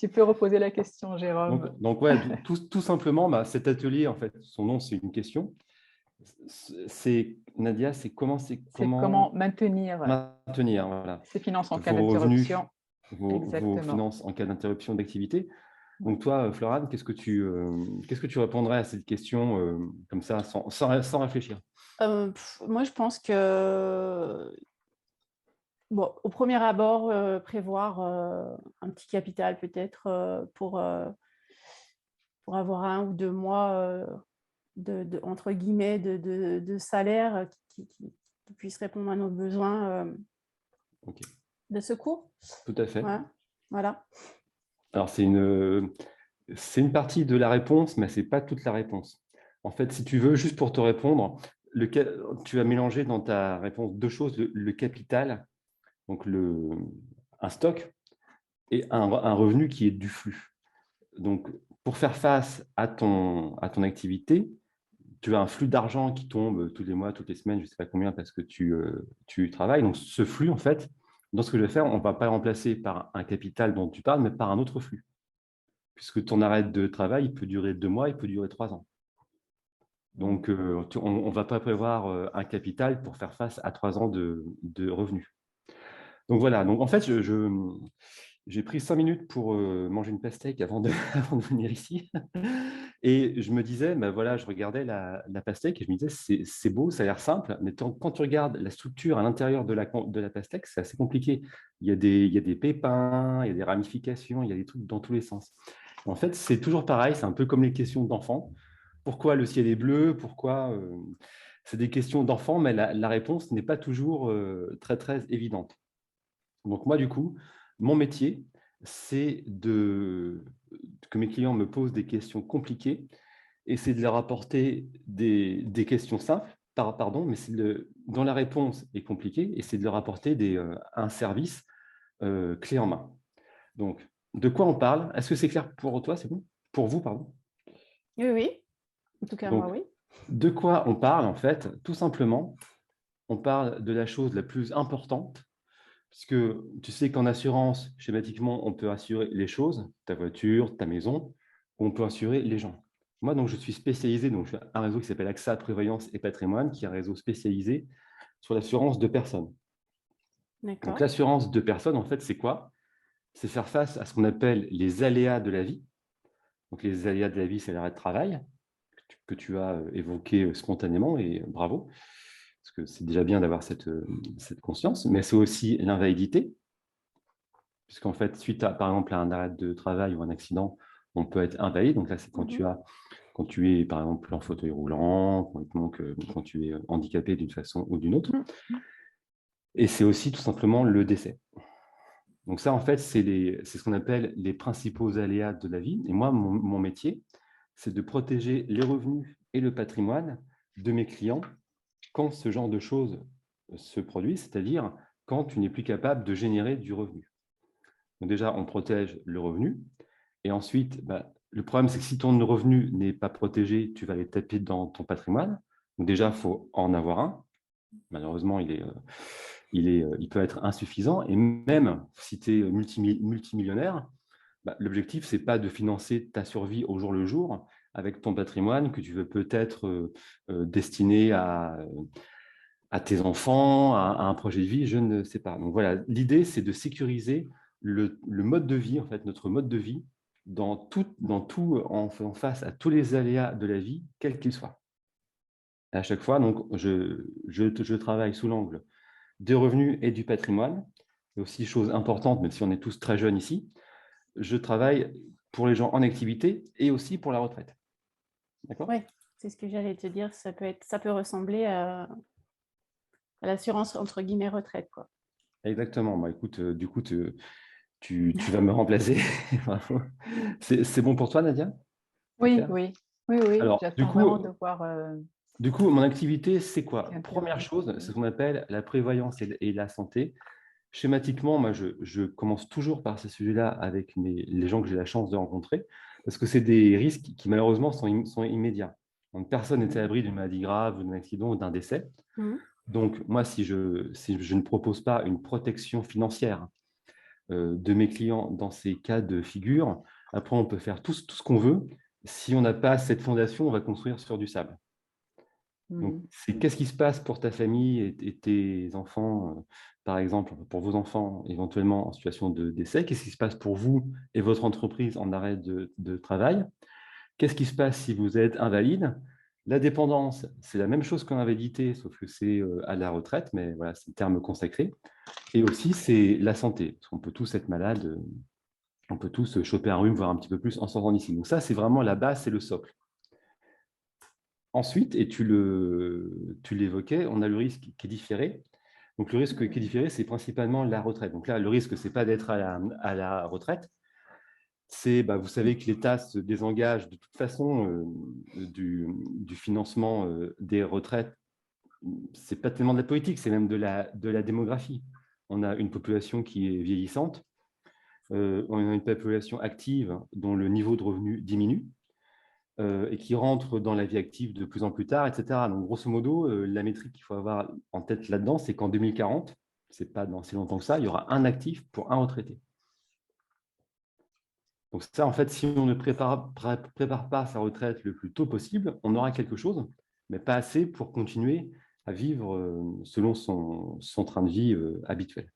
Tu peux reposer la question, Jérôme. Donc ouais, tout simplement, cet atelier, en fait, son nom, c'est une question. Nadia, c'est C'est comment maintenir maintenir, voilà, ses finances en cas vos revenus, d'interruption. vos Exactement. finances en cas d'interruption d'activité. Ouais. Donc toi, Florane, qu'est-ce que tu répondrais à cette question comme ça, sans réfléchir? Moi, je pense que, bon, au premier abord, prévoir un petit capital peut-être pour avoir 1 ou 2 mois entre guillemets, de salaire qui puisse répondre à nos besoins Ok, de secours. tout à fait. Ouais, voilà. Alors, c'est une partie de la réponse, mais ce n'est pas toute la réponse. En fait, si tu veux, juste pour te répondre, tu vas mélanger dans ta réponse deux choses, le capital, donc un stock, et un revenu qui est du flux. Donc, pour faire face à ton activité, tu as un flux d'argent qui tombe tous les mois, toutes les semaines, je ne sais pas combien, parce que tu travailles. Donc, ce flux, en fait, dans ce que je vais faire, on ne va pas le remplacer par un capital dont tu parles, mais par un autre flux. Puisque ton arrêt de travail, il peut durer 2 mois, il peut durer 3 ans. Donc, on ne va pas prévoir un capital pour faire face à 3 ans de revenus. Donc, voilà. Donc, en fait, j'ai pris 5 minutes pour manger une pastèque avant de venir ici. Et je me disais, voilà, je regardais la pastèque et je me disais, c'est beau, ça a l'air simple, mais quand tu regardes la structure à l'intérieur de la pastèque, c'est assez compliqué. Il y a des pépins, il y a des ramifications, il y a des trucs dans tous les sens. En fait, c'est toujours pareil, c'est un peu comme les questions d'enfants. Pourquoi le ciel est bleu? Pourquoi c'est des questions d'enfants, mais la réponse n'est pas toujours très, très évidente. Donc moi, du coup, mon métier, c'est que mes clients me posent des questions compliquées et c'est de leur apporter des questions simples, pardon, mais dans la réponse est compliquée et c'est de leur apporter un service clé en main. Donc, de quoi on parle? Est-ce que c'est clair pour toi? C'est bon? Pour vous, pardon? Oui, oui. En tout cas, moi, Donc, oui. de quoi on parle, en fait? Tout simplement, on parle de la chose la plus importante, puisque tu sais qu'en assurance, schématiquement, on peut assurer les choses, ta voiture, ta maison, ou on peut assurer les gens. Moi, donc, je suis spécialisé, donc, je fais un réseau qui s'appelle AXA Prévoyance et Patrimoine, qui est un réseau spécialisé sur l'assurance de personnes. Donc, D'accord. l'assurance de personnes, en fait, c'est quoi? C'est faire face à ce qu'on appelle les aléas de la vie. Donc, les aléas de la vie, c'est l'arrêt de travail, que tu as évoqué spontanément, et bravo, parce que c'est déjà bien d'avoir cette conscience, mais c'est aussi l'invalidité, puisqu'en fait, suite à, par exemple, à un arrêt de travail ou un accident, on peut être invalide. Donc là, c'est quand tu es, par exemple, en fauteuil roulant, quand tu es handicapé d'une façon ou d'une autre. Et c'est aussi tout simplement le décès. Donc ça, en fait, c'est ce qu'on appelle les principaux aléas de la vie. Et moi, mon métier, c'est de protéger les revenus et le patrimoine de mes clients quand ce genre de choses se produit, c'est-à-dire quand tu n'es plus capable de générer du revenu. Donc déjà, on protège le revenu. Et ensuite, le problème, c'est que si ton revenu n'est pas protégé, tu vas les taper dans ton patrimoine. Donc déjà, il faut en avoir un. Malheureusement, il peut être insuffisant. Et même si tu es multimillionnaire, l'objectif, ce n'est pas de financer ta survie au jour le jour avec ton patrimoine que tu veux peut-être destiner à tes enfants, à un projet de vie, je ne sais pas. Donc voilà, l'idée, c'est de sécuriser le mode de vie, en fait, notre mode de vie, dans tout, en faisant face à tous les aléas de la vie, quels qu'ils soient. Et à chaque fois, donc, je travaille sous l'angle des revenus et du patrimoine. Et aussi, chose importante, même si on est tous très jeunes ici, je travaille pour les gens en activité et aussi pour la retraite. D'accord? Oui, c'est ce que j'allais te dire. Ça peut ressembler à l'assurance entre guillemets retraite, quoi. Exactement. Écoute, du coup, tu vas me remplacer. C'est bon pour toi, Nadia? Oui, oui, oui, oui. Alors, J'attends vraiment de voir du coup, mon activité, c'est ce qui quoi? Première intervient. chose, c'est ce qu'on appelle la prévoyance et la santé. Schématiquement, moi, je commence toujours par ces sujets-là avec les gens que j'ai la chance de rencontrer, parce que c'est des risques qui, malheureusement, sont immédiats. Donc, personne n'est à l'abri d'une maladie grave, d'un accident ou d'un décès. Donc, moi, si je ne propose pas une protection financière de mes clients dans ces cas de figure. Après, on peut faire tout ce qu'on veut. Si on n'a pas cette fondation, on va construire sur du sable. Donc, c'est qu'est-ce qui se passe pour ta famille et tes enfants, par exemple, pour vos enfants éventuellement en situation de décès? Qu'est-ce qui se passe pour vous et votre entreprise en arrêt de travail? Qu'est-ce qui se passe si vous êtes invalide? La dépendance, c'est la même chose qu'en invalidité, sauf que c'est à la retraite, mais voilà, c'est le terme consacré. Et aussi, c'est la santé, parce qu'on peut tous être malade, on peut tous choper un rhume, voire un petit peu plus en sortant d'ici. Donc ça, c'est vraiment la base, c'est le socle. Ensuite, et tu l'évoquais, on a le risque qui est différé. Donc, le risque qui est différé, c'est principalement la retraite. Donc là, le risque, ce n'est pas d'être à la retraite. C'est, vous savez que l'État se désengage de toute façon du financement des retraites. Ce n'est pas tellement de la politique, c'est même de la démographie. On a une population qui est vieillissante. On a une population active dont le niveau de revenu diminue. Et qui rentre dans la vie active de plus en plus tard, etc. Donc, grosso modo, la métrique qu'il faut avoir en tête là-dedans, c'est qu'en 2040, ce n'est pas dans si longtemps que ça, il y aura un actif pour un retraité. Donc ça, en fait, si on ne prépare pas sa retraite le plus tôt possible, on aura quelque chose, mais pas assez pour continuer à vivre selon son train de vie habituel.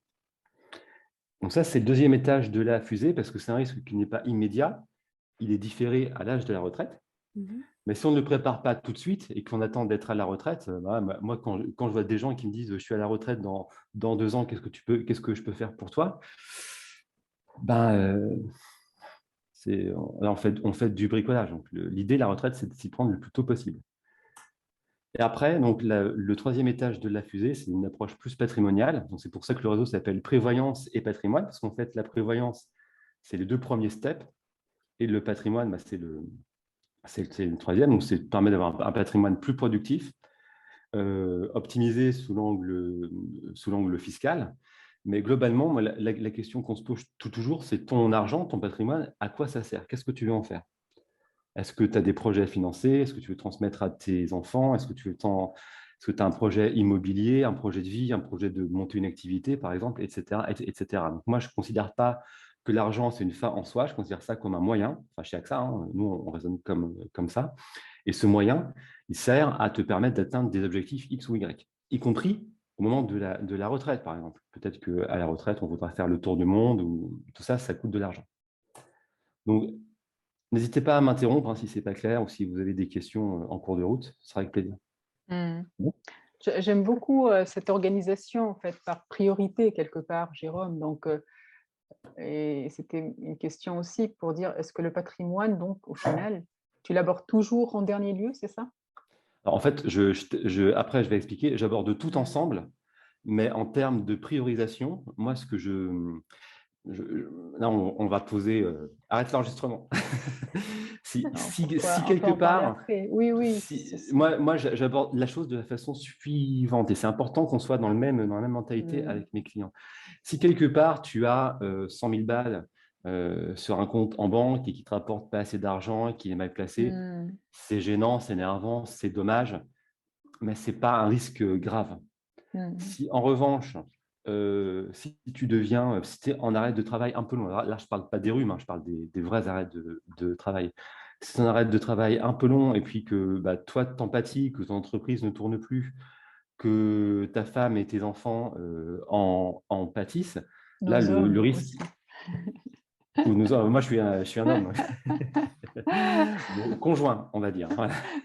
Donc ça, c'est le deuxième étage de la fusée, parce que c'est un risque qui n'est pas immédiat, il est différé à l'âge de la retraite. Mais si on ne le prépare pas tout de suite et qu'on attend d'être à la retraite, moi, quand je vois des gens qui me disent « je suis à la retraite dans 2 ans, qu'est-ce que je peux faire pour toi ?» Là, on fait du bricolage. L'idée de la retraite, c'est de s'y prendre le plus tôt possible. Et après, donc, le troisième étage de la fusée, c'est une approche plus patrimoniale. C'est pour ça que le réseau s'appelle prévoyance et patrimoine, parce qu'en fait, la prévoyance, c'est les 2 premiers steps, et le patrimoine, c'est le troisième, donc ça permet d'avoir un patrimoine plus productif, optimisé sous l'angle fiscal. Mais globalement, moi, la question qu'on se pose toujours, c'est ton argent, ton patrimoine, à quoi ça sert? Qu'est-ce que tu veux en faire? Est-ce que tu as des projets à financer? Est-ce que tu veux transmettre à tes enfants? Est-ce que tu as un projet immobilier, un projet de vie, un projet de monter une activité, par exemple, etc. etc. Donc, moi, je ne considère pas que l'argent, c'est une fin en soi. Je considère ça comme un moyen. Enfin, chez AXA, nous, on raisonne comme ça. Et ce moyen, il sert à te permettre d'atteindre des objectifs X ou Y, y compris au moment de la retraite, par exemple. Peut-être qu'à la retraite, on voudra faire le tour du monde, ou tout ça, ça coûte de l'argent. Donc, n'hésitez pas à m'interrompre si ce n'est pas clair ou si vous avez des questions en cours de route. Ce sera avec plaisir. Bon. J'aime beaucoup cette organisation, en fait, par priorité, quelque part, Jérôme. Donc, et c'était une question aussi pour dire, est-ce que le patrimoine, donc, au final, tu l'abordes toujours en dernier lieu, c'est ça? Alors, en fait, après, je vais expliquer, j'aborde tout ensemble, mais en termes de priorisation, moi, ce que là, on va poser… arrête l'enregistrement. si quelque part… Oui. Moi j'aborde la chose de la façon suivante, et c'est important qu'on soit dans la même mentalité avec mes clients. Si quelque part, tu as 100 000 balles sur un compte en banque et qui ne te rapporte pas assez d'argent et qui est mal placé, c'est gênant, c'est énervant, c'est dommage, mais ce n'est pas un risque grave. Si en revanche, si tu es en arrêt de travail un peu long, là je ne parle pas des rhumes, je parle des vrais arrêts de travail. Si c'est un arrêt de travail un peu long et puis que toi, tu empathies, que ton entreprise ne tourne plus, que ta femme et tes enfants en pâtissent, là, le risque… Moi, je suis un homme. Conjoint, on va dire.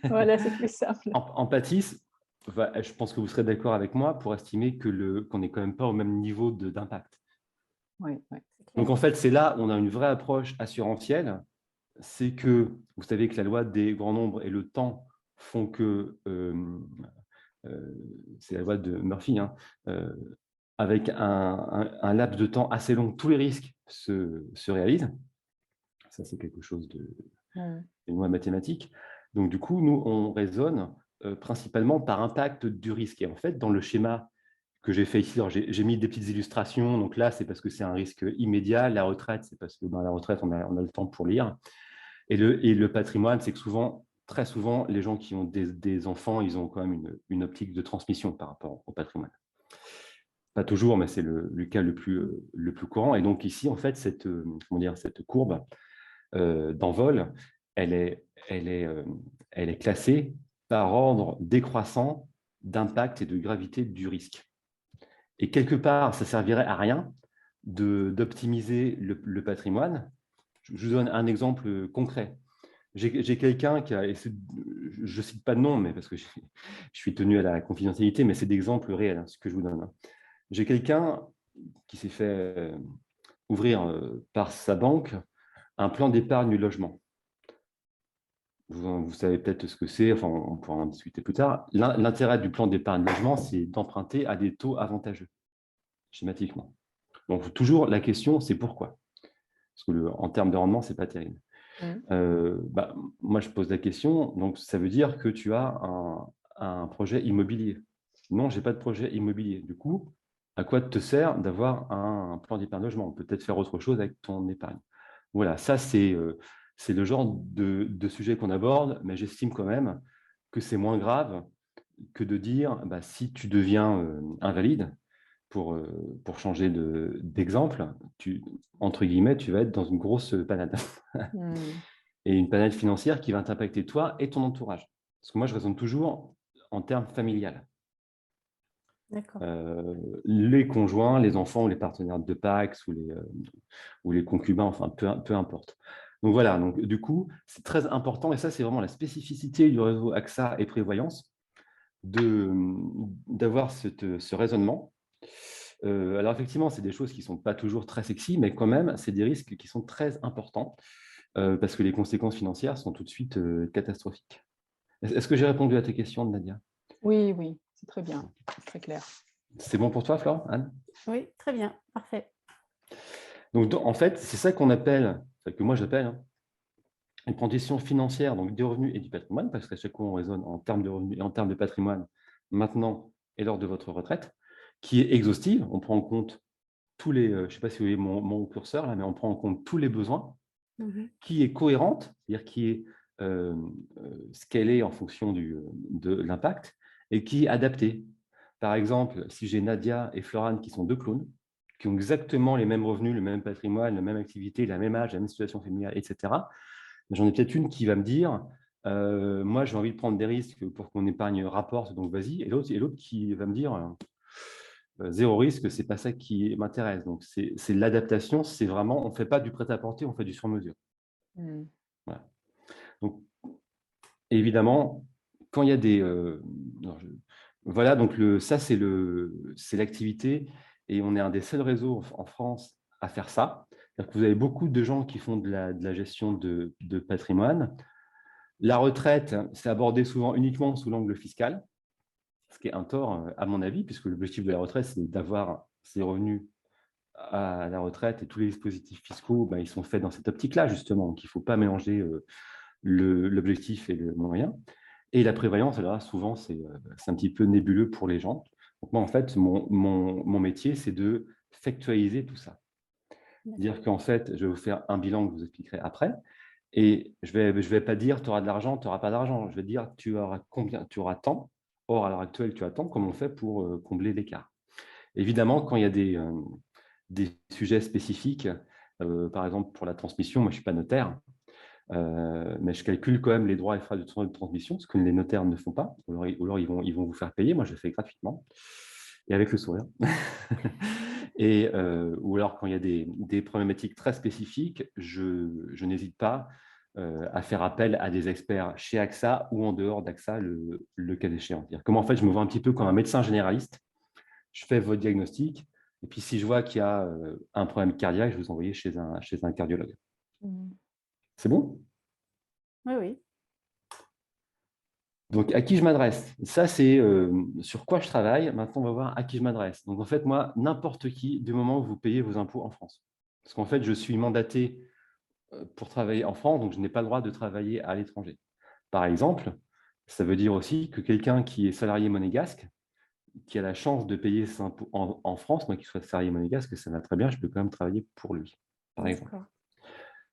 Voilà, c'est plus simple. En pâtissent. Je pense que vous serez d'accord avec moi pour estimer qu'on n'est quand même pas au même niveau d'impact. Oui. Donc, en fait, c'est là où on a une vraie approche assurantielle. C'est que, vous savez que la loi des grands nombres et le temps font que, c'est la loi de Murphy, avec un laps de temps assez long, tous les risques se réalisent. Ça, c'est quelque chose une loi mathématique. Donc, du coup, nous, on raisonne principalement par impact du risque. Et en fait, dans le schéma que j'ai fait ici, j'ai mis des petites illustrations. Donc là, c'est parce que c'est un risque immédiat. La retraite, c'est parce que dans la retraite, on a le temps pour lire. Et le patrimoine, c'est que très souvent, les gens qui ont des enfants, ils ont quand même une optique de transmission par rapport au patrimoine. Pas toujours, mais c'est le cas le plus courant. Et donc ici, en fait, comment dire, cette courbe d'envol, elle est classée par ordre décroissant d'impact et de gravité du risque. Et quelque part, ça servirait à rien d'optimiser le patrimoine. Je vous donne un exemple concret. J'ai quelqu'un qui a, et je ne cite pas de nom, mais parce que je suis tenu à la confidentialité, mais c'est d'exemples réels, ce que je vous donne. J'ai quelqu'un qui s'est fait ouvrir par sa banque un plan d'épargne logement. Vous savez peut-être ce que c'est, enfin, on pourra en discuter plus tard. L'intérêt du plan d'épargne logement, c'est d'emprunter à des taux avantageux, schématiquement. Donc, toujours, la question, c'est pourquoi? Parce que en termes de rendement, ce n'est pas terrible. Moi, je pose la question, donc ça veut dire que tu as un projet immobilier. Non, je n'ai pas de projet immobilier. Du coup, à quoi te sert d'avoir un plan d'épargne logement? On peut peut-être faire autre chose avec ton épargne. Voilà, ça, c'est le genre de sujet qu'on aborde, mais j'estime quand même que c'est moins grave que de dire, si tu deviens invalide, pour changer d'exemple, entre guillemets, tu vas être dans une grosse panade. Et une panade financière qui va t'impacter toi et ton entourage. Parce que moi, je raisonne toujours en termes familial. Les conjoints, les enfants ou les partenaires de PACS ou les concubins, enfin, peu importe. Donc voilà, donc, du coup, c'est très important, et ça, c'est vraiment la spécificité du réseau AXA et Prévoyance, d'avoir ce raisonnement. Alors effectivement, c'est des choses qui ne sont pas toujours très sexy, mais quand même, c'est des risques qui sont très importants parce que les conséquences financières sont tout de suite catastrophiques. Est-ce que j'ai répondu à tes questions, Nadia? Oui, oui, c'est très bien, très clair. C'est bon pour toi, Flore, Anne? Oui, très bien, parfait. Donc, en fait, c'est ça qu'on appelle, que moi j'appelle, une transition financière, donc des revenus et du patrimoine, parce qu'à chaque fois, on raisonne en termes de revenus et en termes de patrimoine, maintenant et lors de votre retraite, qui est exhaustive. On prend en compte tous les, je ne sais pas si vous voyez mon curseur là, mais on prend en compte tous les besoins, qui est cohérente, c'est-à-dire qui est scalée en fonction de l'impact et qui est adaptée. Par exemple, si j'ai Nadia et Florane qui sont deux clones, qui ont exactement les mêmes revenus, le même patrimoine, la même activité, la même âge, la même situation familiale, etc., j'en ai peut-être une qui va me dire moi, j'ai envie de prendre des risques pour que mon épargne rapporte, donc vas-y. Et l'autre qui va me dire zéro risque, c'est pas ça qui m'intéresse. Donc, c'est l'adaptation, c'est vraiment, on ne fait pas du prêt-à-porter, on fait du sur-mesure. Voilà. Donc, évidemment, quand il y a des... voilà, donc ça, c'est l'activité, et on est un des seuls réseaux en France à faire ça. C'est-à-dire que vous avez beaucoup de gens qui font de la gestion de patrimoine. La retraite, c'est abordé souvent uniquement sous l'angle fiscal, ce qui est un tort, à mon avis, puisque l'objectif de la retraite, c'est d'avoir ses revenus à la retraite, et tous les dispositifs fiscaux, ils sont faits dans cette optique-là, justement. Donc, il ne faut pas mélanger l'objectif et le moyen. Et la prévoyance, alors souvent, c'est un petit peu nébuleux pour les gens. Donc, moi, en fait, mon métier, c'est de factualiser tout ça. Dire qu'en fait, je vais vous faire un bilan que je vous expliquerai après. Et je vais pas dire tu auras de l'argent, tu n'auras pas d'argent. Je vais dire tu auras combien, tu auras tant. Or, à l'heure actuelle, tu as tant. Comment on fait pour combler l'écart? Évidemment, quand il y a des sujets spécifiques, par exemple pour la transmission, moi je ne suis pas notaire, mais je calcule quand même les droits et frais de transmission, ce que les notaires ne font pas. Ou alors ils vont vous faire payer. Moi, je le fais gratuitement et avec le sourire. Ou alors, quand il y a des problématiques très spécifiques, je n'hésite pas à faire appel à des experts chez AXA ou en dehors d'AXA, le cas échéant. Comment en fait, je me vois un petit peu comme un médecin généraliste. Je fais votre diagnostic, et puis si je vois qu'il y a un problème cardiaque, je vais vous envoyer chez un cardiologue. C'est bon? Oui, oui. Donc, à qui je m'adresse? Ça, c'est sur quoi je travaille. Maintenant, on va voir à qui je m'adresse. Donc, en fait, moi, n'importe qui, du moment où vous payez vos impôts en France. Parce qu'en fait, je suis mandaté pour travailler en France, donc je n'ai pas le droit de travailler à l'étranger. Par exemple, ça veut dire aussi que quelqu'un qui est salarié monégasque, qui a la chance de payer ses impôts en France, moi qui sois salarié monégasque, ça va très bien, je peux quand même travailler pour lui, par exemple.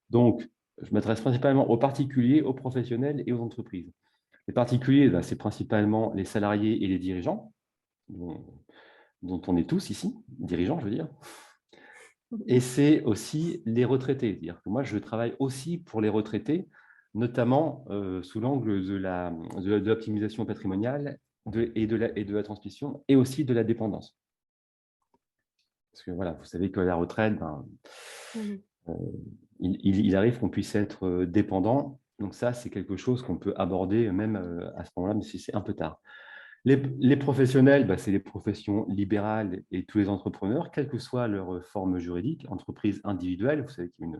Donc, je m'adresse principalement aux particuliers, aux professionnels et aux entreprises. Les particuliers, c'est principalement les salariés et les dirigeants. dont on est tous ici, dirigeants, je veux dire. Et c'est aussi les retraités. C'est-à-dire que moi, je travaille aussi pour les retraités, notamment sous l'angle de l'optimisation patrimoniale et de la transmission, et aussi de la dépendance. Parce que voilà, vous savez que la retraite, il arrive qu'on puisse être dépendant. Donc ça, c'est quelque chose qu'on peut aborder même à ce moment-là, mais si c'est un peu tard. Les professionnels, c'est les professions libérales et tous les entrepreneurs, quelle que soit leur forme juridique, entreprise individuelle. Vous savez qu'il y a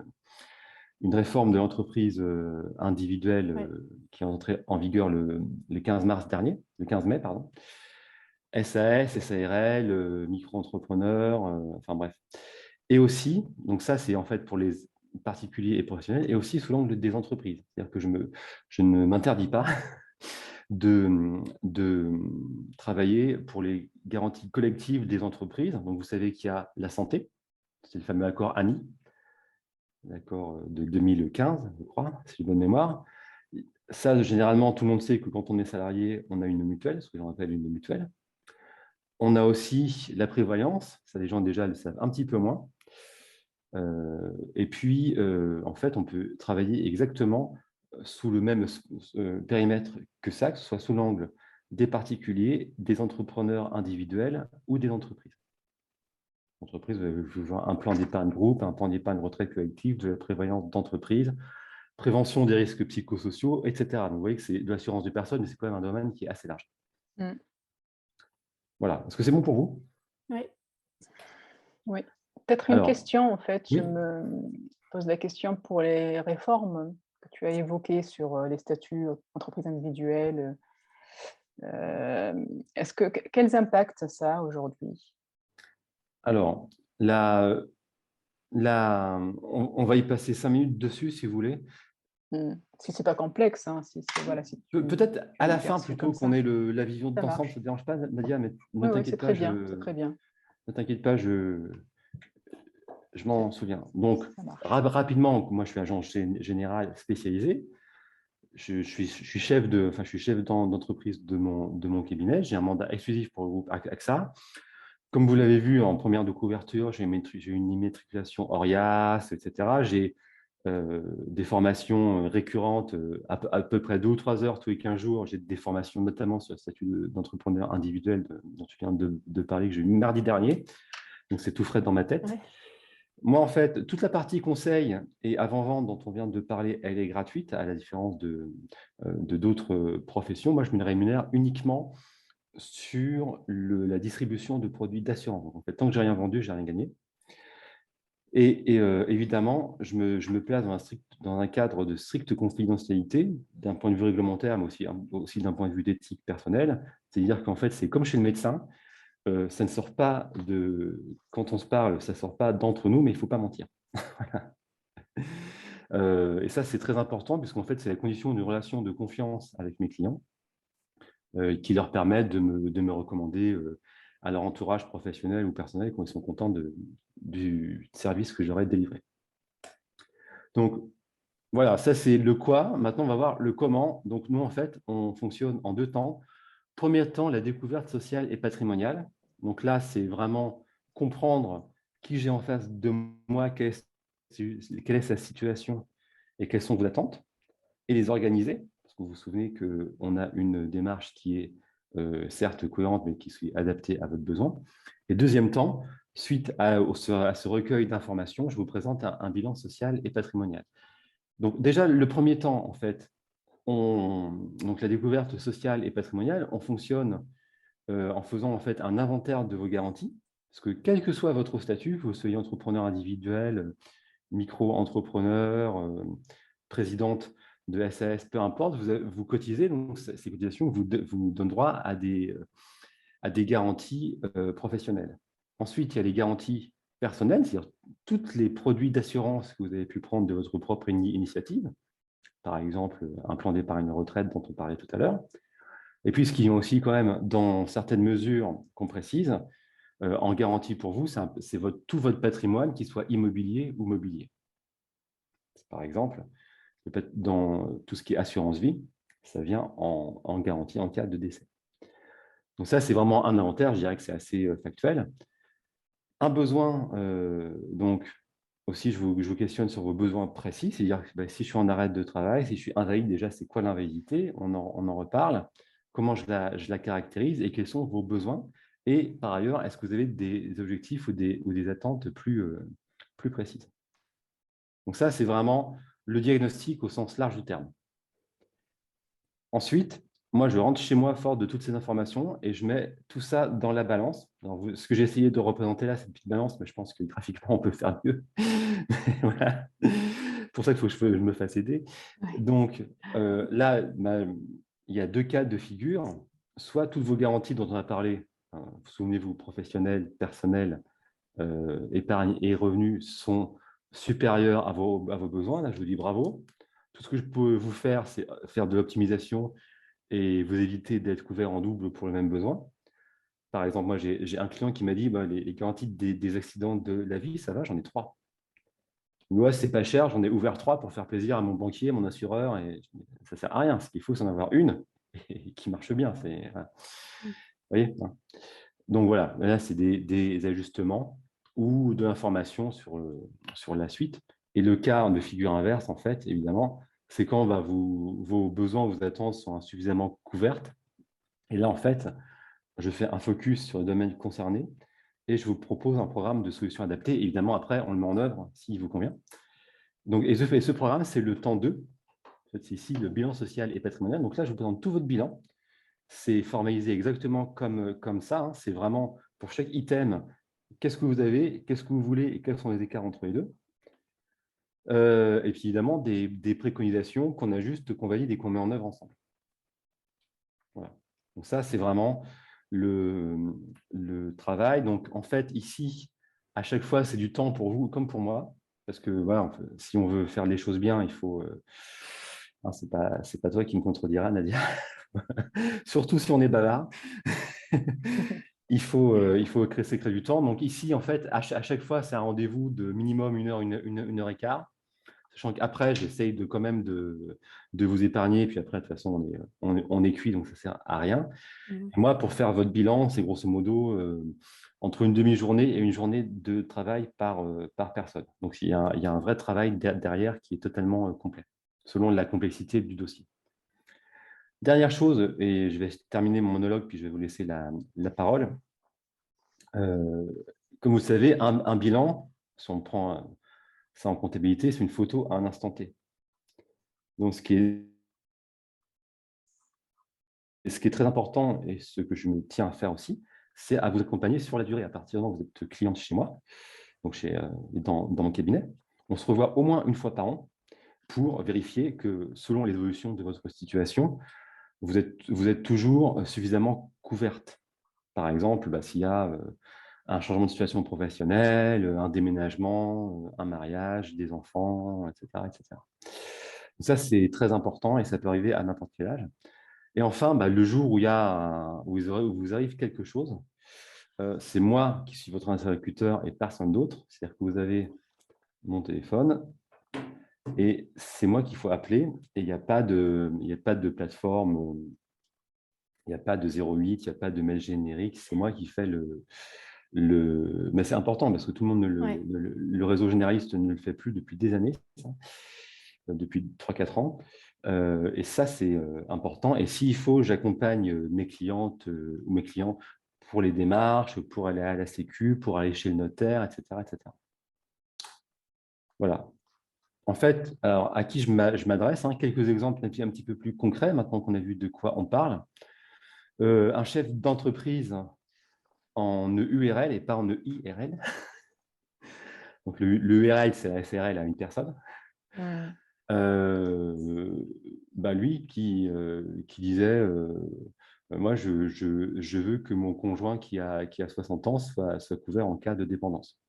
une réforme de l'entreprise individuelle qui est entrée en vigueur le 15 mars dernier, le 15 mai, pardon. SAS, SARL, micro-entrepreneurs, enfin bref. Et aussi, donc ça c'est en fait pour les particuliers et professionnels, et aussi sous l'angle des entreprises. C'est-à-dire que je ne m'interdis pas de travailler pour les garanties collectives des entreprises. Donc vous savez qu'il y a la santé, c'est le fameux accord ANI, l'accord de 2015, je crois, c'est une bonne mémoire. Ça, généralement, tout le monde sait que quand on est salarié, on a une mutuelle, ce que j'en appelle une mutuelle. On a aussi la prévoyance, ça les gens déjà le savent un petit peu moins. Et puis, en fait, on peut travailler exactement sous le même périmètre que ça, que ce soit sous l'angle des particuliers, des entrepreneurs individuels ou des entreprises. Entreprise, vous avez un plan d'épargne groupe, un plan d'épargne retraite collective, de la prévoyance d'entreprise, prévention des risques psychosociaux, etc. Donc, vous voyez que c'est de l'assurance de personnes, mais c'est quand même un domaine qui est assez large. Voilà. Est-ce que c'est bon pour vous? Oui. Oui. Peut-être une question, en fait. Je me pose la question pour les réformes que tu as évoquées sur les statuts entreprises individuelles. Quels impacts ça a aujourd'hui? Alors, on va y passer 5 minutes dessus, si vous voulez. Si c'est pas complexe, hein, peut-être à la fin, plutôt qu'on ait la vision d'ensemble, ça ne te dérange pas, Nadia, mais ne t'inquiète pas, c'est très bien. Ne t'inquiète pas, je m'en souviens. Donc, rapidement, moi, je suis agent général spécialisé. Je suis chef d'entreprise de mon cabinet. J'ai un mandat exclusif pour le groupe AXA. Comme vous l'avez vu en première de couverture, j'ai une immatriculation ORIAS, etc. J'ai des formations récurrentes à peu près 2 ou 3 heures tous les 15 jours. J'ai des formations notamment sur le statut d'entrepreneur individuel dont tu viens de parler, que j'ai eu mardi dernier. Donc, c'est tout frais dans ma tête. Ouais. Moi, en fait, toute la partie conseil et avant-vente dont on vient de parler, elle est gratuite, à la différence de d'autres professions. Moi, je me rémunère uniquement sur la distribution de produits d'assurance. En fait, tant que j'ai rien vendu, j'ai rien gagné. Et évidemment, je me place dans un cadre de stricte confidentialité, d'un point de vue réglementaire, mais aussi d'un point de vue d'éthique personnelle. C'est-à-dire qu'en fait, c'est comme chez le médecin, ça ne sort pas quand on se parle, ça ne sort pas d'entre nous, mais il ne faut pas mentir. Et ça, c'est très important, puisqu'en fait, c'est la condition d'une relation de confiance avec mes clients qui leur permettent de me recommander à leur entourage professionnel ou personnel quand ils sont contents du service que j'aurais délivré. Donc, voilà, ça, c'est le quoi. Maintenant, on va voir le comment. Donc, nous, en fait, on fonctionne en 2 temps. Premier temps, la découverte sociale et patrimoniale. Donc là, c'est vraiment comprendre qui j'ai en face de moi, quelle est sa situation et quelles sont vos attentes, et les organiser. Parce que vous vous souvenez qu'on a une démarche qui est certes cohérente, mais qui est adaptée à votre besoin. Et deuxième temps, suite à ce recueil d'informations, je vous présente un bilan social et patrimonial. Donc déjà, le premier temps, en fait, donc la découverte sociale et patrimoniale, on fonctionne en faisant en fait un inventaire de vos garanties, parce que quel que soit votre statut, que vous soyez entrepreneur individuel, micro-entrepreneur, présidente de SAS, peu importe, vous cotisez, donc ces cotisations vous donnent droit à des garanties professionnelles. Ensuite, il y a les garanties personnelles, c'est-à-dire tous les produits d'assurance que vous avez pu prendre de votre propre initiative, par exemple un plan d'épargne retraite dont on parlait tout à l'heure. Et puis, ce qui est aussi quand même, dans certaines mesures qu'on précise, en garantie pour vous, c'est tout votre patrimoine, qu'il soit immobilier ou mobilier. Par exemple, dans tout ce qui est assurance vie, ça vient en garantie en cas de décès. Donc ça, c'est vraiment un inventaire, je dirais que c'est assez factuel. Un besoin, donc aussi, je vous questionne sur vos besoins précis, c'est-à-dire bah, si je suis en arrêt de travail, si je suis invalide, déjà, c'est quoi l'invalidité? On en reparle. Comment je la caractérise et quels sont vos besoins? Et par ailleurs, est-ce que vous avez des objectifs ou des attentes plus précises? Donc ça, c'est vraiment le diagnostic au sens large du terme. Ensuite, moi, je rentre chez moi fort de toutes ces informations et je mets tout ça dans la balance. Alors, ce que j'ai essayé de représenter là, c'est une petite balance, mais je pense que graphiquement, on peut faire mieux. Voilà. C'est pour ça qu'il faut que je me fasse aider. Ouais. Donc, là, il y a 2 cas de figure. Soit toutes vos garanties dont on a parlé, hein, souvenez-vous, professionnel, personnel, épargne et revenus sont supérieurs à vos besoins. Là, je vous dis bravo. Tout ce que je peux vous faire, c'est faire de l'optimisation et vous éviter d'être couvert en double pour le même besoin. Par exemple, moi, j'ai un client qui m'a dit bah, les garanties des accidents de la vie, ça va, j'en ai 3. Moi, c'est pas cher, j'en ai ouvert 3 pour faire plaisir à mon banquier, mon assureur, et ça ne sert à rien. Ce qu'il faut, c'est en avoir une et qui marche bien. Voilà. Vous voyez, hein. Donc voilà, là, c'est des ajustements ou de l'information sur la suite. Et le cas de figure inverse, en fait, évidemment, c'est quand bah, vos besoins, vos attentes sont insuffisamment couvertes. Et là, en fait, je fais un focus sur le domaine concerné et je vous propose un programme de solutions adaptées. Évidemment, après, on le met en œuvre s'il vous convient. Donc, et ce programme, c'est le temps 2. C'est ici le bilan social et patrimonial. Donc là, je vous présente tout votre bilan. C'est formalisé exactement comme ça, hein. C'est vraiment pour chaque item, qu'est-ce que vous avez, qu'est-ce que vous voulez et quels sont les écarts entre les deux. Et puis évidemment, des préconisations qu'on ajuste, qu'on valide et qu'on met en œuvre ensemble. Voilà. Donc ça, c'est vraiment le travail. Donc en fait, ici, à chaque fois, c'est du temps pour vous comme pour moi. Parce que voilà, si on veut faire les choses bien, il faut... hein, c'est pas toi qui me contrediras, Nadia. Surtout si on est bavard. Il faut créer du temps. Donc ici, en fait, à chaque fois, c'est un rendez-vous de minimum 1 heure, une heure et quart. Sachant qu'après, j'essaye quand même de vous épargner. Puis après, de toute façon, on est cuit, donc ça ne sert à rien. Et moi, pour faire votre bilan, c'est grosso modo entre une demi-journée et une journée de travail par personne. Donc, il y a un vrai travail derrière qui est totalement complet, selon la complexité du dossier. Dernière chose, et je vais terminer mon monologue, puis je vais vous laisser la parole. Comme vous le savez, un bilan, si on prend ça en comptabilité, c'est une photo à un instant T. Donc, ce qui est très important, et ce que je me tiens à faire aussi, c'est à vous accompagner sur la durée. À partir du moment où vous êtes cliente chez moi, donc dans mon cabinet, on se revoit au moins une fois par an pour vérifier que, selon l'évolution de votre situation, vous êtes toujours suffisamment couverte. Par exemple, bah, s'il y a un changement de situation professionnelle, un déménagement, un mariage, des enfants, etc. etc. Donc ça, c'est très important et ça peut arriver à n'importe quel âge. Et enfin, bah, le jour où où vous arrive quelque chose, c'est moi qui suis votre interlocuteur et personne d'autre. C'est-à-dire que vous avez mon téléphone et c'est moi qu'il faut appeler. Et il n'y a pas de plateforme, il n'y a pas de 08, il n'y a pas de mail générique. C'est moi qui fais Mais c'est important parce que tout le monde, le réseau généraliste ne le fait plus depuis des années, ça, depuis 3-4 ans. Et ça, c'est important. Et s'il faut, j'accompagne mes clientes ou mes clients pour les démarches, pour aller à la Sécu, pour aller chez le notaire, etc. etc. Voilà. En fait, alors, à qui je m'adresse, hein, quelques exemples un petit peu plus concrets, maintenant qu'on a vu de quoi on parle. Un chef d'entreprise en EURL et pas en EIRL. Donc, le URL, c'est la SRL à une personne. Bah lui qui disait moi, je veux que mon conjoint qui a 60 ans soit couvert en cas de dépendance.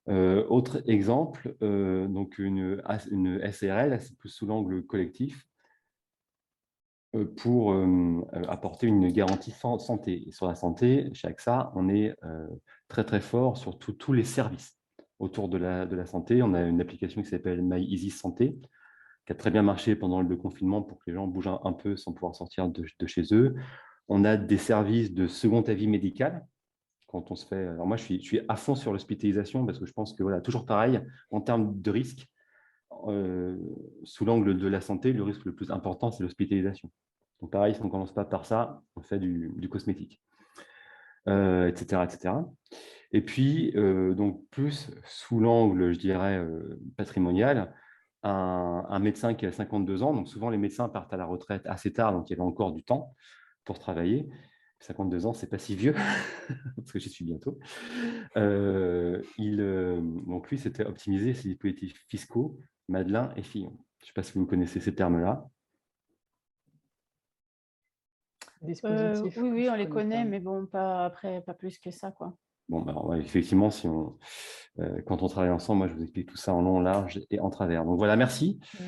Autre exemple, donc une SRL, c'est plus sous l'angle collectif, pour apporter une garantie santé. Et sur la santé, chez AXA, on est très très fort sur tous les services autour de la santé. On a une application qui s'appelle My Easy Santé, qui a très bien marché pendant le confinement pour que les gens bougent un peu sans pouvoir sortir de chez eux. On a des services de second avis médical. Quand on se fait… Alors moi, je suis à fond sur l'hospitalisation parce que je pense que, voilà, toujours pareil, en termes de risque, sous l'angle de la santé, le risque le plus important, c'est l'hospitalisation. Donc pareil, si on ne commence pas par ça, on fait du cosmétique, etc., etc. Et puis, donc plus sous l'angle, je dirais, patrimonial, un médecin qui a 52 ans, donc souvent les médecins partent à la retraite assez tard, donc il y avait encore du temps pour travailler. 52 ans, c'est pas si vieux, parce que j'y suis bientôt. Donc lui, c'était optimiser ses dispositifs fiscaux, Madelin et Fillon. Je ne sais pas si vous connaissez ces termes-là. Dispositif Oui, que oui, je on les connais connaît, pas. mais bon, pas plus que ça, quoi. Bon, ben, ouais, effectivement, quand on travaille ensemble, moi, je vous explique tout ça en long, large et en travers. Donc voilà, merci. Mm.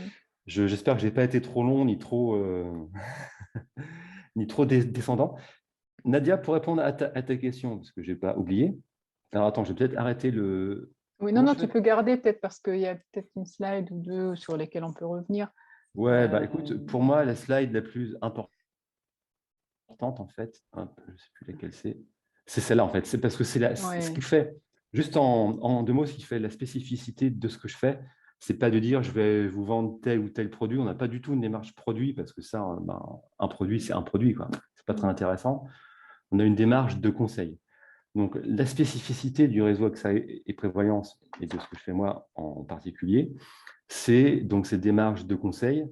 J'espère que je n'ai pas été trop long ni trop, ni trop descendant. Nadia, pour répondre à ta question, parce que je n'ai pas oublié. Alors attends, je vais peut-être arrêter le… Oui, non, Comment non, je tu fais? peux garder peut-être parce qu'il y a peut-être une slide ou deux sur lesquelles on peut revenir. Ouais, bah écoute, pour moi, la slide la plus importante, en fait, je ne sais plus laquelle c'est celle-là, en fait. C'est parce que c'est ce qui Ouais. fait, juste en deux mots, ce qui fait la spécificité de ce que je fais, c'est pas de dire je vais vous vendre tel ou tel produit. On n'a pas du tout une démarche produit parce que ça, ben, un produit, c'est un produit, quoi. C'est pas très intéressant. On a une démarche de conseil. Donc, la spécificité du réseau AXA et Prévoyance et de ce que je fais moi en particulier, c'est donc cette démarche de conseil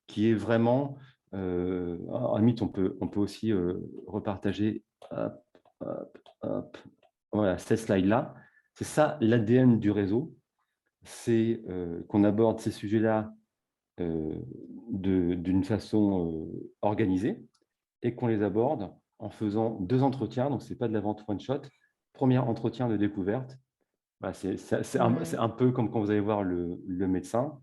qui est vraiment, à la limite, on peut aussi repartager, hop, hop, hop. Voilà, cette slide-là. C'est ça l'ADN du réseau, c'est qu'on aborde ces sujets-là d'une façon organisée et qu'on les aborde en faisant 2 entretiens. Donc, ce n'est pas de la vente one-shot. Premier entretien de découverte. Voilà, c'est un peu comme quand vous allez voir le médecin.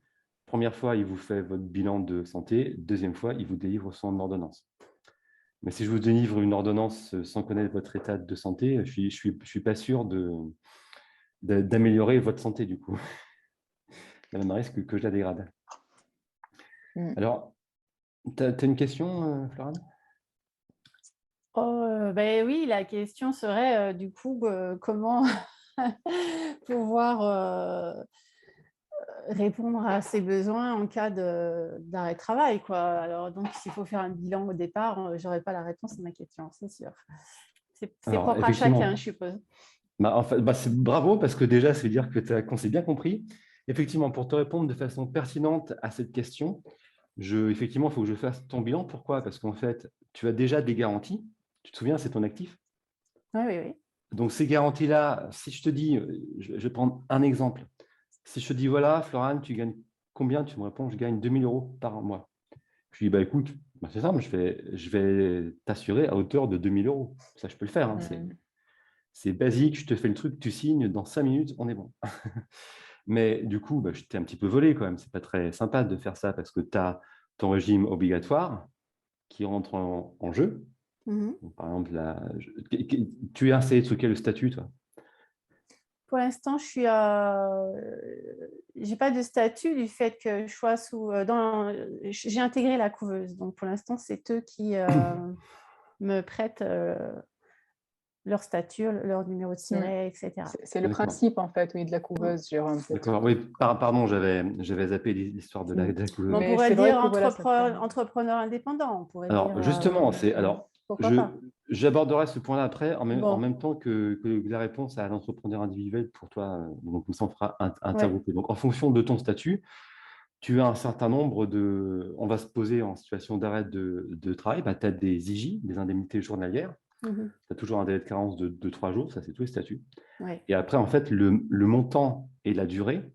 Première fois, il vous fait votre bilan de santé. Deuxième fois, il vous délivre son ordonnance. Mais si je vous délivre une ordonnance sans connaître votre état de santé, je suis pas sûr d'améliorer votre santé, du coup. Il y a même un risque que je la dégrade. Mm. Alors, tu as une question, Florane? Ben oui, la question serait du coup comment pouvoir répondre à ses besoins en cas d'arrêt de travail, quoi. Alors donc, s'il faut faire un bilan au départ, je n'aurai pas la réponse à ma question, c'est sûr. C'est Alors, propre à chacun, effectivement, je suppose. bah, en fait, bravo, parce que déjà, ça veut dire qu'on s'est bien compris. Effectivement, pour te répondre de façon pertinente à cette question, effectivement, il faut que je fasse ton bilan. Pourquoi? Parce qu'en fait, tu as déjà des garanties. Tu te souviens, c'est ton actif. Oui, oui, oui. Donc, ces garanties-là, si je te dis, je vais prendre un exemple. Si je te dis, voilà, Florane, tu gagnes combien? Tu me réponds, je gagne 2 000 € par mois. Je dis, bah, écoute, bah, c'est simple, je vais t'assurer à hauteur de 2 000 €. Ça, je peux le faire. Hein, c'est basique, je te fais le truc, tu signes, dans 5 minutes, on est bon. Mais du coup, bah, je t'ai un petit peu volé quand même. C'est pas très sympa de faire ça parce que tu as ton régime obligatoire qui rentre en jeu. Mhm. Donc, par exemple, tu es installé sous quel statut, toi? Pour l'instant, j'ai pas de statut du fait que je sois j'ai intégré la couveuse. Donc, pour l'instant, c'est eux qui me prêtent leur statut, leur numéro de siret, etc. C'est le principe, en fait, oui, de la couveuse, Jérôme. D'accord, oui, pardon, j'avais zappé l'histoire de la couveuse. On Mais pourrait c'est vrai dire que voilà, ça permet. entrepreneur indépendant. On pourrait Alors, dire, justement, pourquoi pas. j'aborderai ce point-là après, en Bon, même temps que la réponse à l'entrepreneur individuel pour toi. Donc, comme ça, on fera ouais. intergrouper. Donc, en fonction de ton statut, tu as un certain nombre on va se poser en situation d'arrêt de travail, bah, tu as des IJ, des indemnités journalières. Mhm. Tu as toujours un délai de carence de 3 jours, ça c'est tous les statuts. Ouais. Et après, en fait, le montant et la durée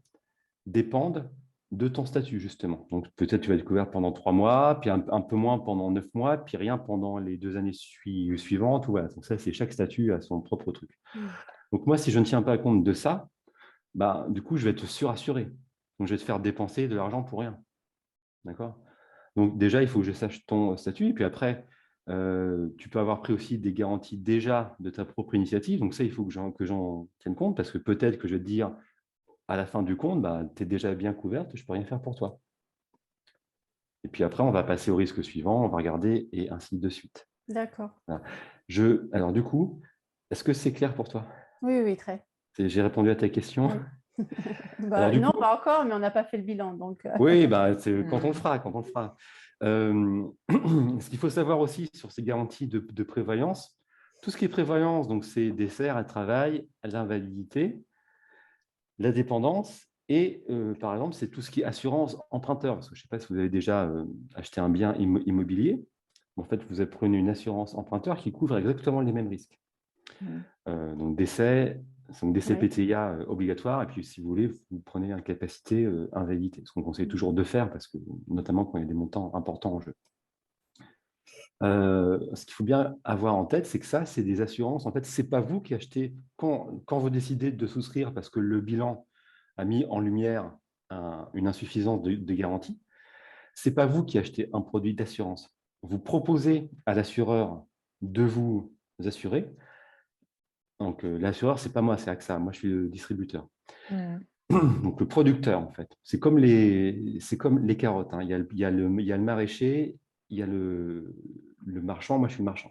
dépendent de ton statut, justement. Donc, peut-être tu vas être couvert pendant 3 mois, puis un peu moins pendant 9 mois, puis rien pendant les 2 années suivantes. Voilà. Donc, ça, c'est chaque statut à son propre truc. Donc, moi, si je ne tiens pas compte de ça, bah, du coup, je vais te surassurer. Donc, je vais te faire dépenser de l'argent pour rien. D'accord? Donc, déjà, il faut que je sache ton statut. Et puis après, tu peux avoir pris aussi des garanties déjà de ta propre initiative. Donc, ça, il faut que j'en tienne compte parce que peut-être que je vais te dire à la fin du compte, bah, tu es déjà bien couverte, je ne peux rien faire pour toi. Et puis après, on va passer au risque suivant, on va regarder et ainsi de suite. D'accord. Voilà. Alors du coup, est-ce que c'est clair pour toi? Oui, oui, très. J'ai répondu à ta question. Oui. Alors du Non, coup, pas encore, mais on n'a pas fait le bilan. Donc, oui, bah, c'est quand on le Mm. fera, quand on le fera. Ce qu'il faut savoir aussi sur ces garanties de prévoyance, tout ce qui est prévoyance, donc c'est décès, arrêt de travail, l'invalidité, la dépendance et, par exemple, c'est tout ce qui est assurance emprunteur. Parce que je ne sais pas si vous avez déjà acheté un bien immobilier. En fait, vous prenez une assurance emprunteur qui couvre exactement les mêmes risques. Mm. Donc décès, oui. PTIA obligatoire, et puis si vous voulez, vous prenez incapacité, invalidité, ce qu'on conseille toujours de faire, parce que notamment quand il y a des montants importants en jeu. Ce qu'il faut bien avoir en tête, c'est que ça, c'est des assurances. En fait, ce n'est pas vous qui achetez, quand vous décidez de souscrire, parce que le bilan a mis en lumière une insuffisance de garantie, ce n'est pas vous qui achetez un produit d'assurance. Vous proposez à l'assureur de vous assurer. Donc, l'assureur, ce n'est pas moi, c'est AXA. Moi, je suis le distributeur. Mm. Donc, le producteur, en fait. C'est comme les carottes, hein. Il y a le maraîcher, il y a le marchand. Moi, je suis le marchand.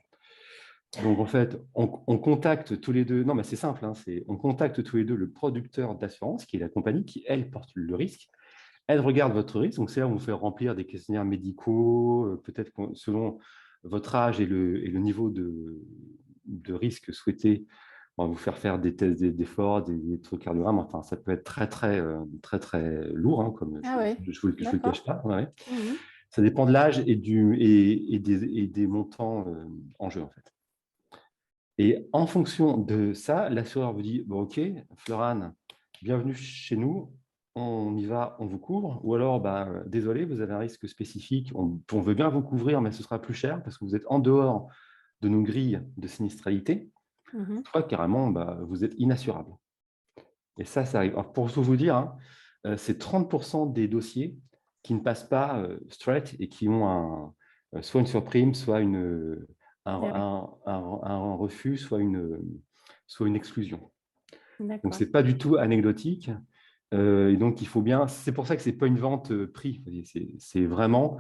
Donc, en fait, on contacte tous les deux. Non, mais c'est simple, hein, on contacte tous les deux le producteur d'assurance, qui est la compagnie, qui, elle, porte le risque. Elle regarde votre risque. Donc, c'est là où on vous fait remplir des questionnaires médicaux, peut-être selon votre âge et le niveau de risque souhaité. On va vous faire des tests d'effort, des trucs cardiogramme. Enfin, ça peut être très lourd, hein, comme Ah oui, je vous le cache d'accord. pas. Ouais. Mhm. Ça dépend de l'âge et des montants en jeu, en fait. Et en fonction de ça, l'assureur vous dit, bon, OK, Florane, bienvenue chez nous, on y va, on vous couvre. Ou alors, désolé, vous avez un risque spécifique, on veut bien vous couvrir, mais ce sera plus cher parce que vous êtes en dehors de nos grilles de sinistralité. Mhm. Soit carrément, vous êtes inassurable. Et ça arrive. Alors, pour tout vous dire, hein, c'est 30% des dossiers qui ne passent pas straight et qui ont soit une surprime, soit Ah oui, un refus, soit une exclusion. Donc, ce d'accord. n'est pas du tout anecdotique. Et donc, il faut bien. C'est pour ça que ce n'est pas une vente prix. C'est vraiment.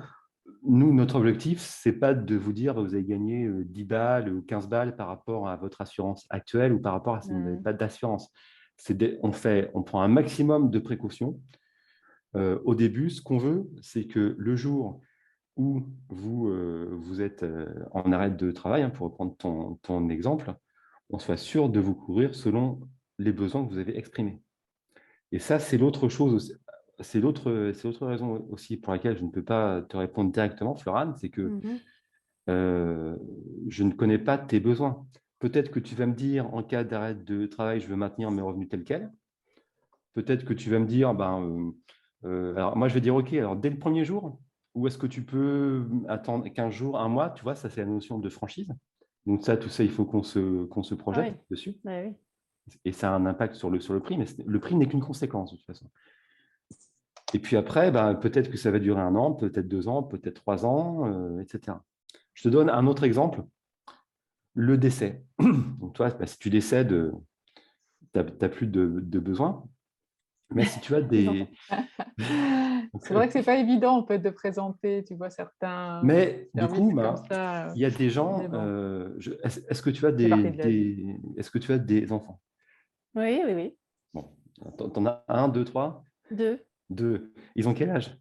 Nous, notre objectif, ce n'est pas de vous dire vous avez gagné 10 balles ou 15 balles par rapport à votre assurance actuelle ou par rapport à si vous n'avez Mm. pas d'assurance. On prend un maximum de précautions. Au début, ce qu'on veut, c'est que le jour où vous êtes en arrêt de travail, hein, pour reprendre ton exemple, on soit sûr de vous couvrir selon les besoins que vous avez exprimés. Et ça, c'est l'autre chose aussi. C'est l'autre raison aussi pour laquelle je ne peux pas te répondre directement, Florane, c'est que Mhm. je ne connais pas tes besoins. Peut-être que tu vas me dire, en cas d'arrêt de travail, je veux maintenir mes revenus tels quels. Peut-être que tu vas me dire, alors moi, je vais dire, OK, alors dès le premier jour, ou est-ce que tu peux attendre 15 jours, un mois, tu vois, ça, c'est la notion de franchise. Donc ça, tout ça, il faut qu'on se Ah oui, projette dessus. bah oui. Et ça a un impact sur le prix, mais le prix n'est qu'une conséquence, de toute façon. Et puis après, peut-être que ça va durer 1 an, peut-être 2 ans, peut-être 3 ans, etc. Je te donne un autre exemple, le décès. Donc toi, si tu décèdes, tu n'as plus de besoin. Mais si tu as Non. des… C'est vrai que c'est pas évident en fait de présenter, tu vois, certains Mais du services coup, comme ça. il y a des Mais gens… bon, est-ce que tu as c'est partie de la vie. est-ce que tu as des enfants? Oui, oui, oui. Bon, t'en as 1, 2, 3? 2. 2. Ils ont quel âge?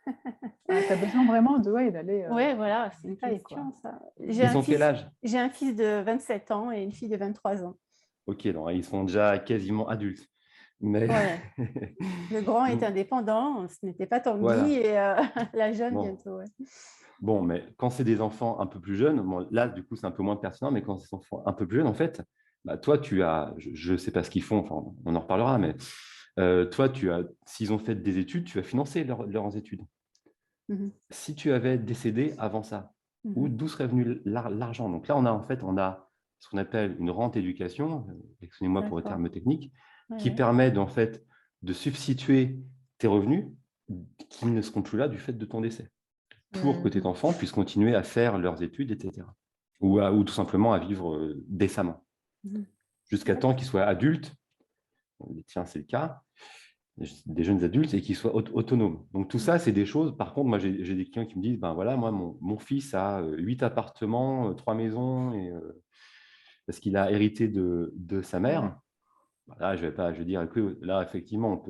Ah, tu as besoin vraiment d'aller Oui, voilà, en c'est une détail, quoi. question, ça. Ils ont quel âge? J'ai un fils de 27 ans et une fille de 23 ans. OK, donc ils sont déjà quasiment adultes. Mais Ouais. Le grand est indépendant, ce n'était pas Tanguy, voilà. et la jeune Bon. bientôt. Ouais. Bon, mais quand c'est des enfants un peu plus jeunes, bon, là, du coup, c'est un peu moins pertinent, mais quand c'est des enfants un peu plus jeunes, en fait, toi, je ne sais pas ce qu'ils font, enfin, on en reparlera, mais toi, s'ils ont fait des études, tu vas financer leurs études. Mhm. Si tu avais décédé avant ça, Mhm. d'où serait venu l'argent? Donc là, on a ce qu'on appelle une rente éducation, excusez-moi pour les D'accord. termes techniques, Ouais, qui ouais. permet en fait de substituer tes revenus qui ne seront plus là du fait de ton décès, pour que Mm. tes enfants puissent continuer à faire leurs études, etc. Ou tout simplement à vivre décemment, Mhm. jusqu'à temps D'accord. qu'ils soient adultes. Tiens, c'est le cas. des jeunes adultes, et qui soient autonomes. Donc tout ça, c'est des choses. Par contre, moi, j'ai des clients qui me disent, ben voilà, moi, mon fils a 8 appartements, 3 maisons, parce qu'il a hérité de sa mère. Là, je vais dire, écoute, là, effectivement,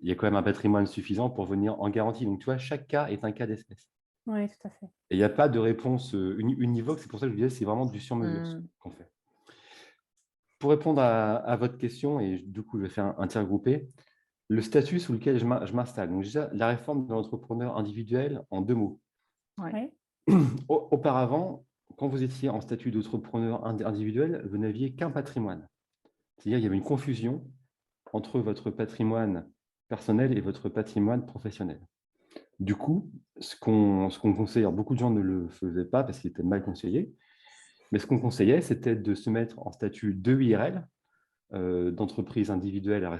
il y a quand même un patrimoine suffisant pour venir en garantie. Donc, tu vois, chaque cas est un cas d'espèce. Oui, tout à fait. Et il n'y a pas de réponse univoque. C'est pour ça que je vous disais, c'est vraiment du sur-mesure ce qu'on fait. Pour répondre à votre question, et du coup, je vais faire un tir groupé, le statut sous lequel je m'installe. Donc, déjà, la réforme de l'entrepreneur individuel en 2 mots. Oui. Auparavant, quand vous étiez en statut d'entrepreneur individuel, vous n'aviez qu'un patrimoine. C'est-à-dire qu'il y avait une confusion entre votre patrimoine personnel et votre patrimoine professionnel. Du coup, ce qu'on conseille, alors beaucoup de gens ne le faisaient pas parce qu'il était mal conseillé, mais ce qu'on conseillait, c'était de se mettre en statut de IRL, d'entreprise individuelle à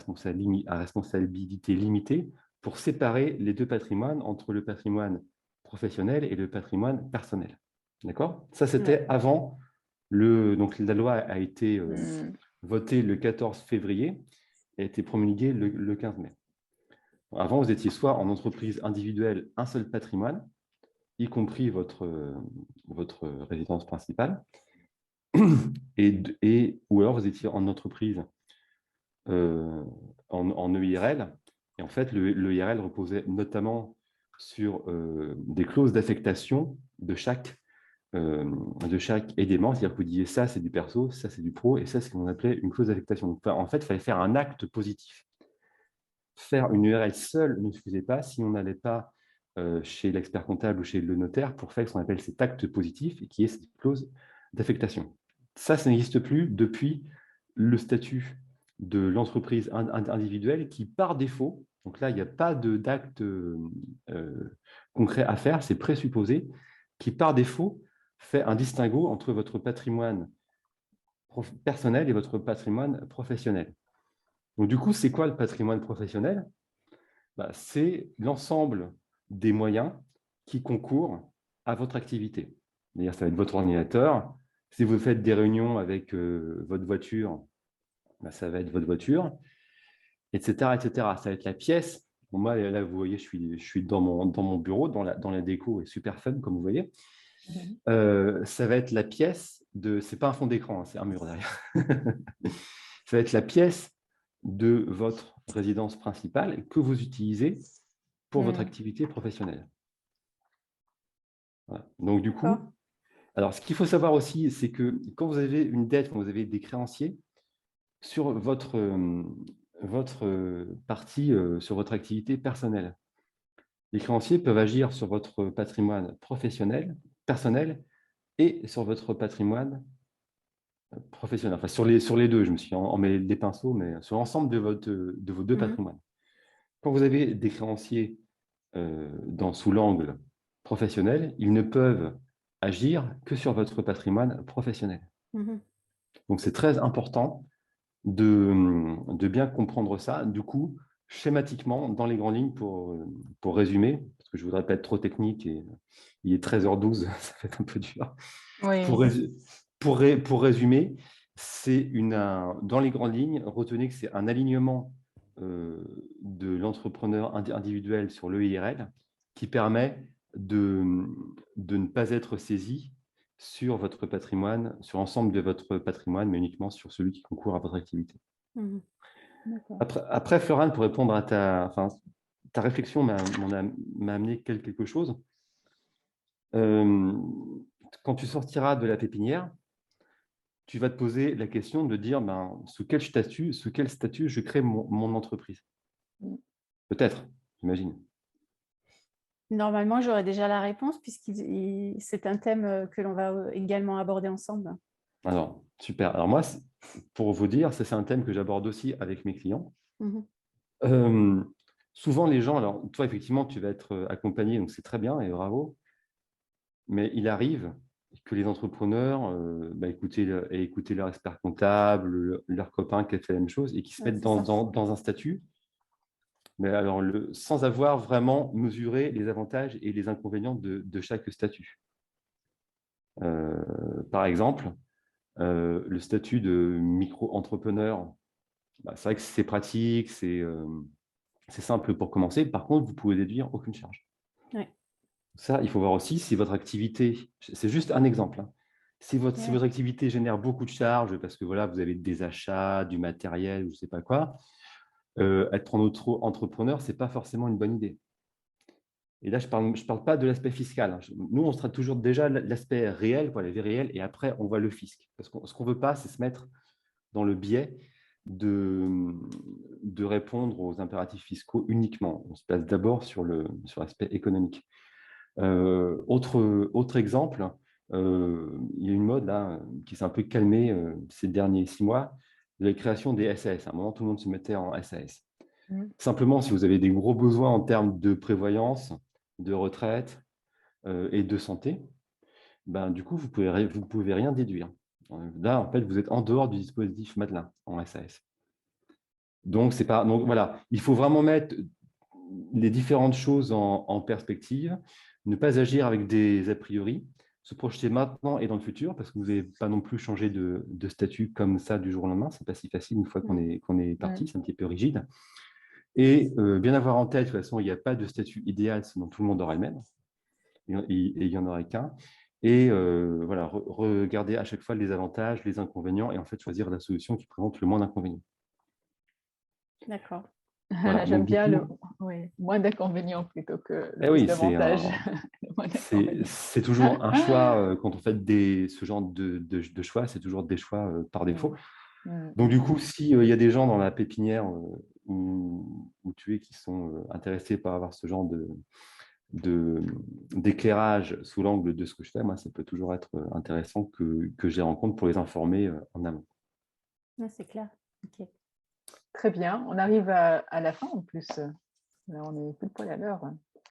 responsabilité limitée, pour séparer les 2 patrimoines entre le patrimoine professionnel et le patrimoine personnel. D'accord? Ça, c'était avant donc la loi a été votée le 14 février et a été promulguée le 15 mai. Avant, vous étiez soit en entreprise individuelle, un seul patrimoine, y compris votre résidence principale, ou alors vous étiez en entreprise en EIRL. Et en fait, l'EIRL reposait notamment sur des clauses d'affectation de chaque élément. C'est-à-dire que vous disiez ça, c'est du perso, ça, c'est du pro, et ça, c'est ce qu'on appelait une clause d'affectation. Donc, en fait, il fallait faire un acte positif. Faire une URL seule ne suffisait pas si on n'allait pas chez l'expert comptable ou chez le notaire pour faire ce qu'on appelle cet acte positif, et qui est cette clause d'affectation. Ça n'existe plus depuis le statut de l'entreprise individuelle qui, par défaut, donc là, il n'y a pas d'acte concret à faire, c'est présupposé, qui, par défaut, fait un distinguo entre votre patrimoine personnel et votre patrimoine professionnel. Donc, du coup, c'est quoi le patrimoine professionnel? C'est l'ensemble des moyens qui concourent à votre activité. C'est-à-dire, ça va être votre ordinateur. Si vous faites des réunions avec votre voiture, ça va être votre voiture, etc., etc. Ça va être la pièce. Bon, moi, là, vous voyez, je suis dans mon bureau, dans la déco, et super fun, comme vous voyez. Ça va être la pièce de... Ce n'est pas un fond d'écran, hein, c'est un mur derrière. Ça va être la pièce de votre résidence principale que vous utilisez pour votre activité professionnelle. Voilà. Donc, du coup, alors, ce qu'il faut savoir aussi, c'est que quand vous avez une dette, quand vous avez des créanciers, sur votre partie, sur votre activité personnelle, les créanciers peuvent agir sur votre patrimoine professionnel, personnel, et sur votre patrimoine professionnel. Enfin, sur les deux, je me suis emmêlé des pinceaux, mais sur l'ensemble de vos 2 patrimoines. Quand vous avez des créanciers sous l'angle professionnel, ils ne peuvent agir que sur votre patrimoine professionnel. Donc, c'est très important de bien comprendre ça. Du coup, schématiquement, dans les grandes lignes, pour résumer, parce que je ne voudrais pas être trop technique, et il est 13h12, ça va être un peu dur. Oui. Pour résumer, dans les grandes lignes, retenez que c'est un alignement de l'entrepreneur individuel sur l'EIRL qui permet de ne pas être saisi sur votre patrimoine, sur l'ensemble de votre patrimoine, mais uniquement sur celui qui concourt à votre activité. Après, Florane, pour répondre à ta réflexion m'a amené quelque chose. Quand tu sortiras de la pépinière, tu vas te poser la question de dire sous quel statut je crée mon entreprise. Peut-être, j'imagine. Normalement, j'aurais déjà la réponse puisque c'est un thème que l'on va également aborder ensemble. Alors, super. Alors moi, pour vous dire, c'est un thème que j'aborde aussi avec mes clients. Souvent, les gens, alors toi, effectivement, tu vas être accompagné, donc c'est très bien et bravo, mais il arrive que les entrepreneurs écoutent leur expert comptable, leur copain qui a fait la même chose et qui se mettent dans un statut, mais alors sans avoir vraiment mesuré les avantages et les inconvénients de chaque statut. Par exemple, le statut de micro-entrepreneur, c'est vrai que c'est pratique, C'est simple pour commencer. Par contre, vous pouvez déduire aucune charge. Ouais. Ça, il faut voir aussi si votre activité, c'est juste un exemple, hein. Si votre activité génère beaucoup de charges, parce que voilà, vous avez des achats, du matériel, je ne sais pas quoi, être en auto-entrepreneur, ce n'est pas forcément une bonne idée. Et là, je parle pas de l'aspect fiscal, hein. Nous, on traite toujours déjà l'aspect réel, quoi, la vie réelle, et après, on voit le fisc. Parce que ce qu'on ne veut pas, c'est se mettre dans le biais de répondre aux impératifs fiscaux uniquement. On se place d'abord sur l'aspect économique. Autre exemple, il y a une mode là, qui s'est un peu calmée ces derniers 6 mois, de la création des SAS. À un moment, tout le monde se mettait en SAS. Simplement, si vous avez des gros besoins en termes de prévoyance, de retraite et de santé, ben, du coup, vous pouvez rien déduire. Là, en fait, vous êtes en dehors du dispositif Madelin en SAS. Donc, voilà, il faut vraiment mettre les différentes choses en perspective, ne pas agir avec des a priori, se projeter maintenant et dans le futur, parce que vous n'avez pas non plus changé de statut comme ça du jour au lendemain. Ce n'est pas si facile une fois qu'on est parti, c'est un petit peu rigide. Et bien avoir en tête, de toute façon, il n'y a pas de statut idéal, sinon tout le monde aura le même, et il n'y en aurait qu'un. Et voilà, regarder à chaque fois les avantages, les inconvénients, et en fait choisir la solution qui présente le moins d'inconvénients. D'accord. Voilà, J'aime donc, bien du coup, moins d'inconvénients plutôt que le eh plus oui, d'avantages. Moins d'inconvénients. c'est toujours un choix, quand on fait ce genre de choix, c'est toujours des choix par défaut. Donc, du coup, s'il y a des gens dans la pépinière où tu es qui sont intéressés par avoir ce genre d'éclairage sous l'angle de ce que je fais, moi, ça peut toujours être intéressant que je les rencontre pour les informer en amont. C'est clair. Ok. Très bien, on arrive à la fin en plus. Là, on est plus de poil à l'heure.